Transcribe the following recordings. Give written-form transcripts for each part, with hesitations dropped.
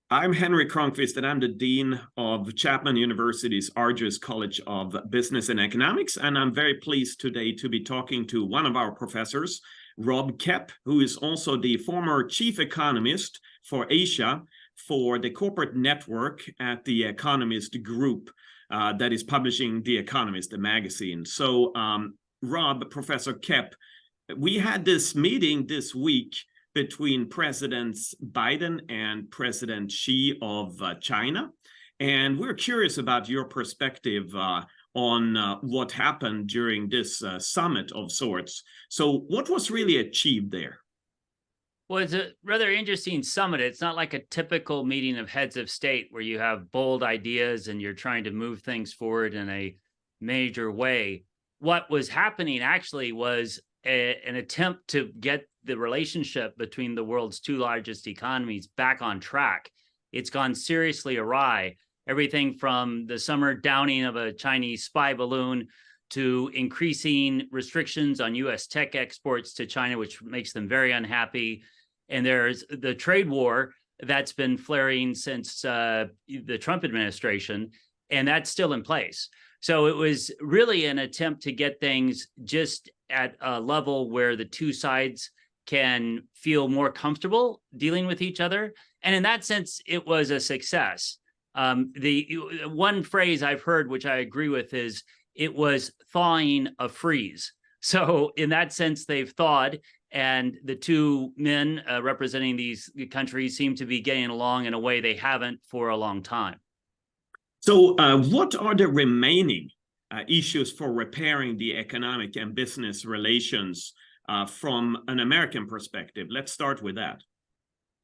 I'm Henrik Cronqvist, and I'm the Dean of Chapman University's Argyris College of Business and Economics. And I'm very pleased today to be talking to one of our professors, Rob Koepp, who is also the former chief economist for Asia for the corporate network at the Economist Group that is publishing The Economist, the magazine. So, Rob, Professor Koepp, we had this meeting this week between Presidents Biden and President Xi of China. And we're curious about your perspective on what happened during this summit of sorts. So what was really achieved there? Well, it's a rather interesting summit. It's not like a typical meeting of heads of state where you have bold ideas and you're trying to move things forward in a major way. What was happening actually was an attempt to get the relationship between the world's two largest economies back on track. It's gone seriously awry. Everything from the summer downing of a Chinese spy balloon to increasing restrictions on U.S. tech exports to China, which makes them very unhappy. And there's the trade war that's been flaring since the Trump administration, and that's still in place. So it was really an attempt to get things just at a level where the two sides can feel more comfortable dealing with each other. And in that sense, it was a success. The one phrase I've heard, which I agree with, is it was thawing a freeze. So in that sense, they've thawed, and the two men representing these countries seem to be getting along in a way they haven't for a long time. So what are the remaining issues for repairing the economic and business relations from an American perspective? Let's start with that.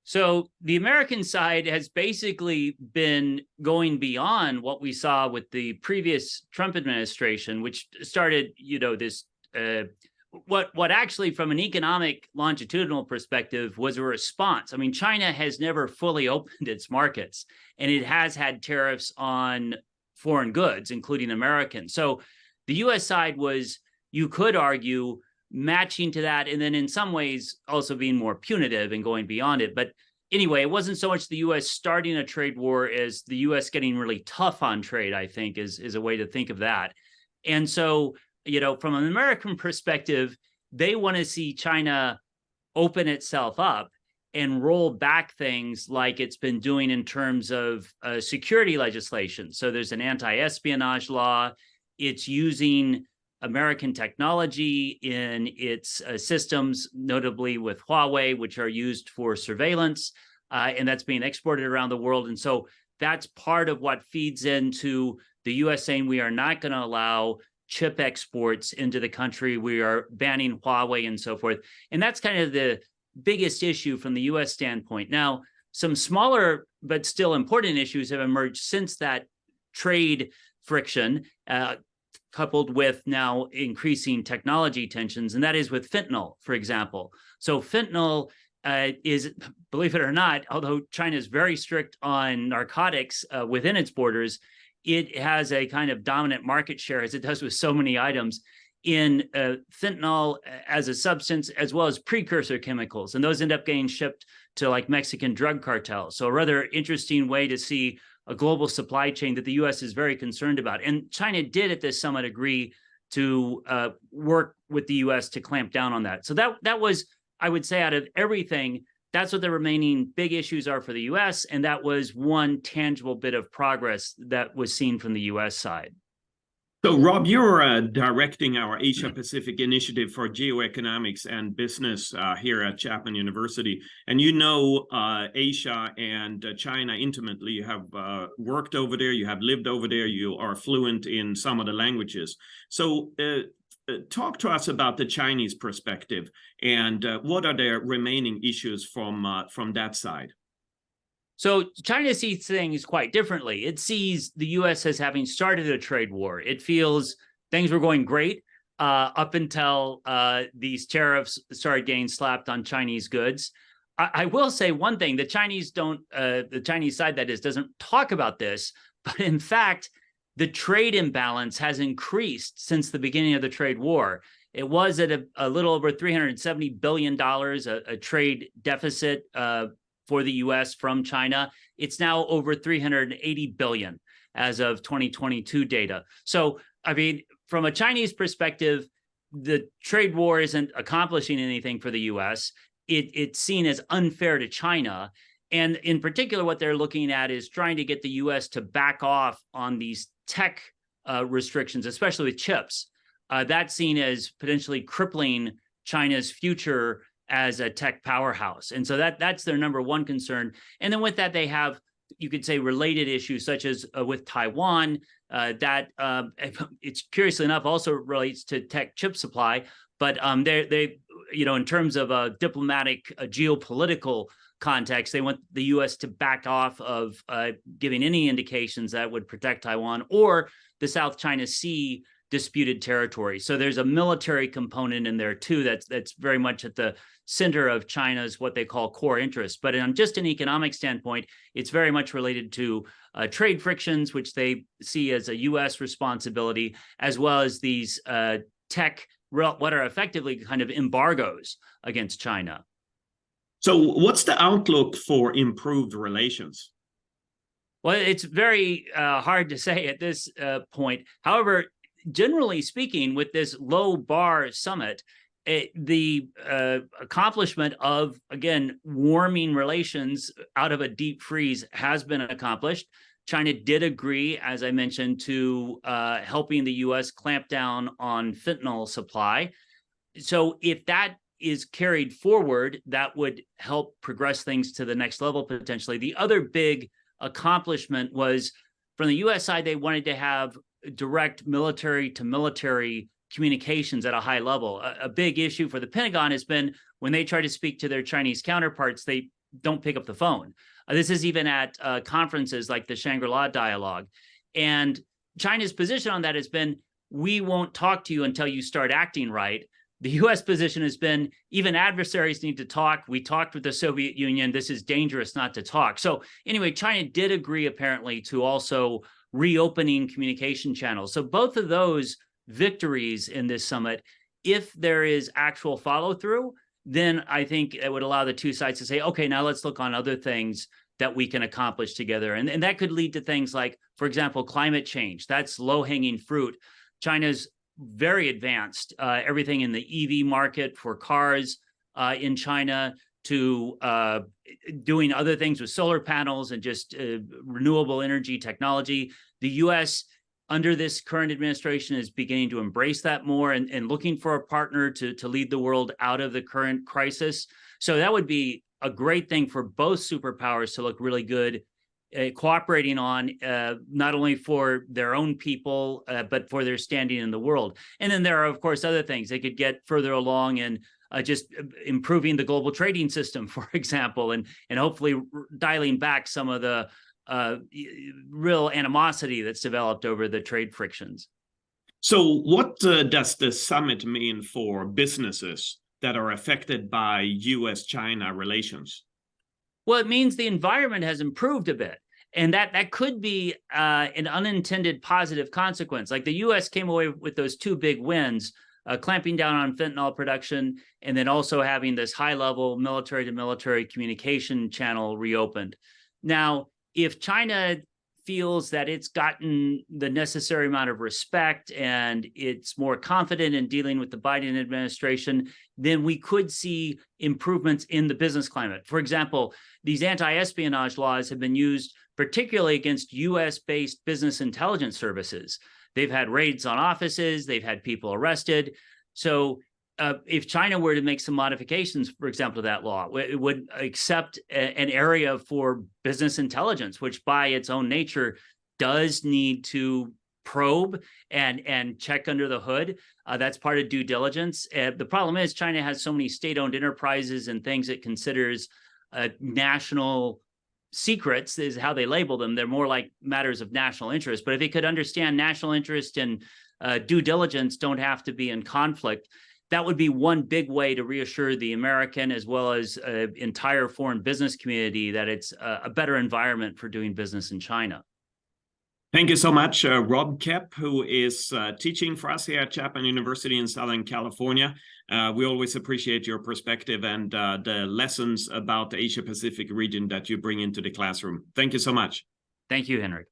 So the American side has basically been going beyond what we saw with the previous Trump administration, which started, this what actually from an economic longitudinal perspective was a response. I mean, China has never fully opened its markets, and it has had tariffs on foreign goods, including American. So the U.S. side was, you could argue, matching to that, and then in some ways also being more punitive and going beyond it. But anyway, it wasn't so much the U.S. starting a trade war as the U.S. getting really tough on trade, I think, is a way to think of that. And so, from an American perspective, they want to see China open itself up and roll back things like it's been doing in terms of security legislation. So there's an anti-espionage law. It's using American technology in its systems, notably with Huawei, which are used for surveillance, and that's being exported around the world. And so that's part of what feeds into the U.S. saying we are not going to allow chip exports into the country. We are banning Huawei and so forth. And that's kind of the biggest issue from the U.S. standpoint. Now, some smaller but still important issues have emerged since that trade friction, coupled with now increasing technology tensions, and that is with fentanyl, for example. So fentanyl is, believe it or not, although China is very strict on narcotics within its borders, it has a kind of dominant market share, as it does with so many items, in fentanyl as a substance, as well as precursor chemicals. And those end up getting shipped to like Mexican drug cartels. So a rather interesting way to see a global supply chain that the U.S. is very concerned about. And China did at this summit agree to work with the U.S. to clamp down on that. So that was, I would say, out of everything, that's what the remaining big issues are for the U.S. And that was one tangible bit of progress that was seen from the U.S. side. So, Rob, you're directing our Asia-Pacific Initiative for Geoeconomics and Business here at Chapman University. And you know Asia and China intimately. You have worked over there, you have lived over there, you are fluent in some of the languages. So talk to us about the Chinese perspective and what are the remaining issues from that side? So China sees things quite differently. It sees the U.S. as having started a trade war. It feels things were going great up until these tariffs started getting slapped on Chinese goods. I will say one thing: the Chinese side, that is, doesn't talk about this, but in fact, the trade imbalance has increased since the beginning of the trade war. It was at a little over $370 billion, a trade deficit for the US from China. It's now over 380 billion as of 2022 data. So, I mean, from a Chinese perspective, the trade war isn't accomplishing anything for the US. It's seen as unfair to China. And in particular, what they're looking at is trying to get the US to back off on these tech restrictions, especially with chips. That's seen as potentially crippling China's future as a tech powerhouse. And so that's their number one concern. And then with that, they have, you could say, related issues such as with Taiwan, that it's curiously enough also relates to tech chip supply. But they in terms of a diplomatic, geopolitical context, they want the U.S. to back off of giving any indications that would protect Taiwan or the South China Sea disputed territory. So there's a military component in there too that's very much at the center of China's what they call core interests. But on just an economic standpoint, it's very much related to trade frictions, which they see as a U.S. responsibility, as well as these tech, what are effectively kind of embargoes against China. So what's the outlook for improved relations? Well, it's very hard to say at this point. However, generally speaking, with this low bar summit, the accomplishment of, again, warming relations out of a deep freeze has been accomplished. China did agree, as I mentioned, to helping the U.S. clamp down on fentanyl supply. So if that is carried forward, that would help progress things to the next level potentially. The other big accomplishment was from the U.S. side, they wanted to have direct military to military communications at a high level. A big issue for the Pentagon has been when they try to speak to their Chinese counterparts, they don't pick up the phone. This is even at conferences like the Shangri-La Dialogue. And China's position on that has been, we won't talk to you until you start acting right. The U.S. position has been, even adversaries need to talk. We talked with the Soviet Union. This is dangerous not to talk. So anyway, China did agree apparently to also reopening communication channels. So both of those victories in this summit, if there is actual follow through, then I think it would allow the two sides to say, okay, now let's look on other things that we can accomplish together. And that could lead to things like, for example, climate change. That's low-hanging fruit. China's very advanced, everything in the EV market for cars in China to doing other things with solar panels and just renewable energy technology. The U.S., under this current administration, is beginning to embrace that more and looking for a partner to lead the world out of the current crisis. So that would be a great thing for both superpowers to look really good, cooperating on not only for their own people, but for their standing in the world. And then there are, of course, other things. They could get further along in just improving the global trading system, for example, and hopefully dialing back some of the real animosity that's developed over the trade frictions. So what does the summit mean for businesses that are affected by U.S.-China relations? Well, it means the environment has improved a bit. And that could be an unintended positive consequence. Like the U.S. came away with those two big wins, clamping down on fentanyl production, and then also having this high-level military-to-military communication channel reopened. Now, if China feels that it's gotten the necessary amount of respect and it's more confident in dealing with the Biden administration, then we could see improvements in the business climate. For example, these anti-espionage laws have been used particularly against US-based business intelligence services. They've had raids on offices, they've had people arrested. So if China were to make some modifications, for example, to that law, it would accept an area for business intelligence, which by its own nature does need to probe and check under the hood. That's part of due diligence. The problem is China has so many state-owned enterprises and things it considers national secrets, is how they label them. They're more like matters of national interest. But if it could understand national interest and due diligence don't have to be in conflict, that would be one big way to reassure the American as well as entire foreign business community that it's a better environment for doing business in China. Thank you so much, Rob Koepp, who is teaching for us here at Chapman University in Southern California. We always appreciate your perspective and the lessons about the Asia-Pacific region that you bring into the classroom. Thank you so much. Thank you, Henrik.